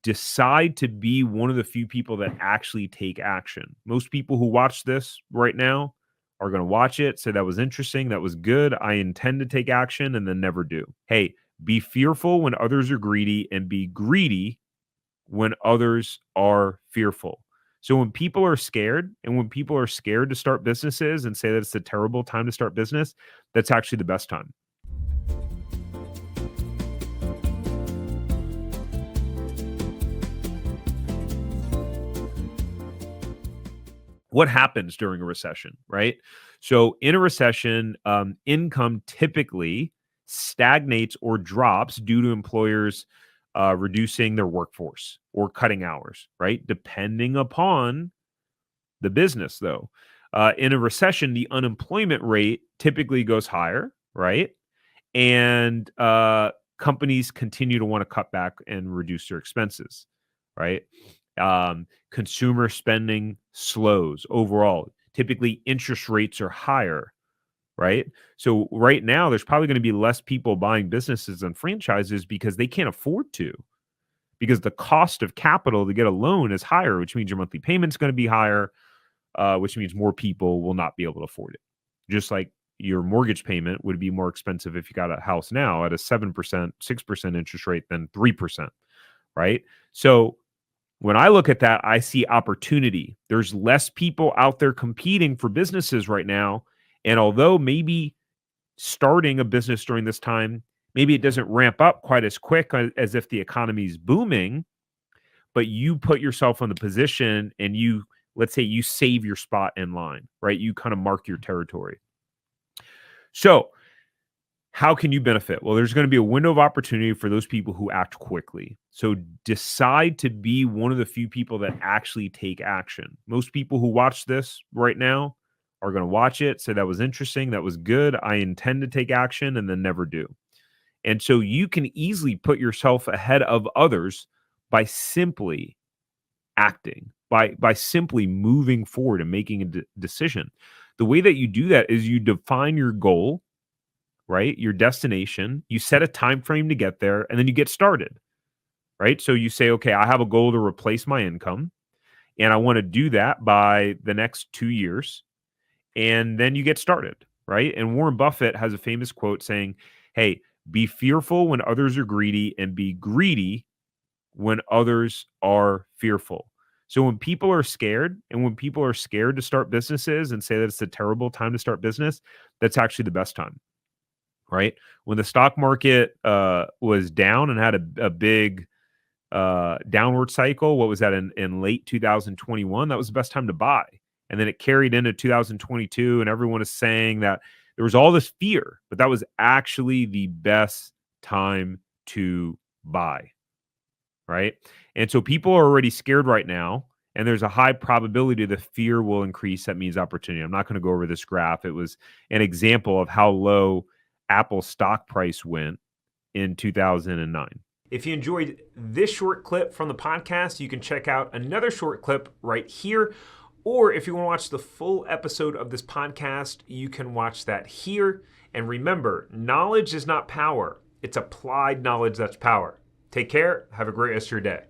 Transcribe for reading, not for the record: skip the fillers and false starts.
decide to be one of the few people that actually take action. Most people who watch this right now are going to watch it, say that was interesting, that was good, I intend to take action, and then never do. Hey, be fearful when others are greedy, and be greedy when others are fearful. So when people are scared, and when people are scared to start businesses and say that it's a terrible time to start business, that's actually the best time. What happens during a recession, right? So in a recession, income typically stagnates or drops due to employers reducing their workforce or cutting hours, right? Depending upon the business, though. In a recession, the unemployment rate typically goes higher, right? And companies continue to want to cut back and reduce their expenses, right? Consumer spending slows overall. Typically, interest rates are higher, right? So right now, there's probably going to be less people buying businesses and franchises because they can't afford to, because the cost of capital to get a loan is higher, which means your monthly payment's going to be higher, which means more people will not be able to afford it. Just like your mortgage payment would be more expensive if you got a house now at a 7%, 6% interest rate than 3%, right? So when I look at that, I see opportunity. There's less people out there competing for businesses right now. And although maybe starting a business during this time, maybe it doesn't ramp up quite as quick as if the economy's booming, but you put yourself in the position and let's say you save your spot in line, right? You kind of mark your territory. So how can you benefit? Well, there's going to be a window of opportunity for those people who act quickly. So decide to be one of the few people that actually take action. Most people who watch this right now are going to watch it, say that was interesting, that was good, I intend to take action, and then never do. And so you can easily put yourself ahead of others by simply acting, by simply moving forward and making a decision. The way that you do that is you define your goal, right? Your destination, you set a time frame to get there, and then you get started, right? So you say, okay, I have a goal to replace my income, and I want to do that by the next 2 years. And then you get started, right? And Warren Buffett has a famous quote saying, hey, be fearful when others are greedy, and be greedy when others are fearful. So when people are scared, and when people are scared to start businesses and say that it's a terrible time to start business, that's actually the best time, right? When the stock market was down and had a big downward cycle, what was that, in late 2021? That was the best time to buy. And then it carried into 2022, and everyone is saying that there was all this fear, but that was actually the best time to buy, right? And so people are already scared right now, and there's a high probability the fear will increase. That means opportunity. I'm not going to go over this graph. It was an example of how low Apple's stock price went in 2009. If you enjoyed this short clip from the podcast, you can check out another short clip right here. Or if you want to watch the full episode of this podcast, you can watch that here. And remember, knowledge is not power. It's applied knowledge that's power. Take care. Have a great rest of your day.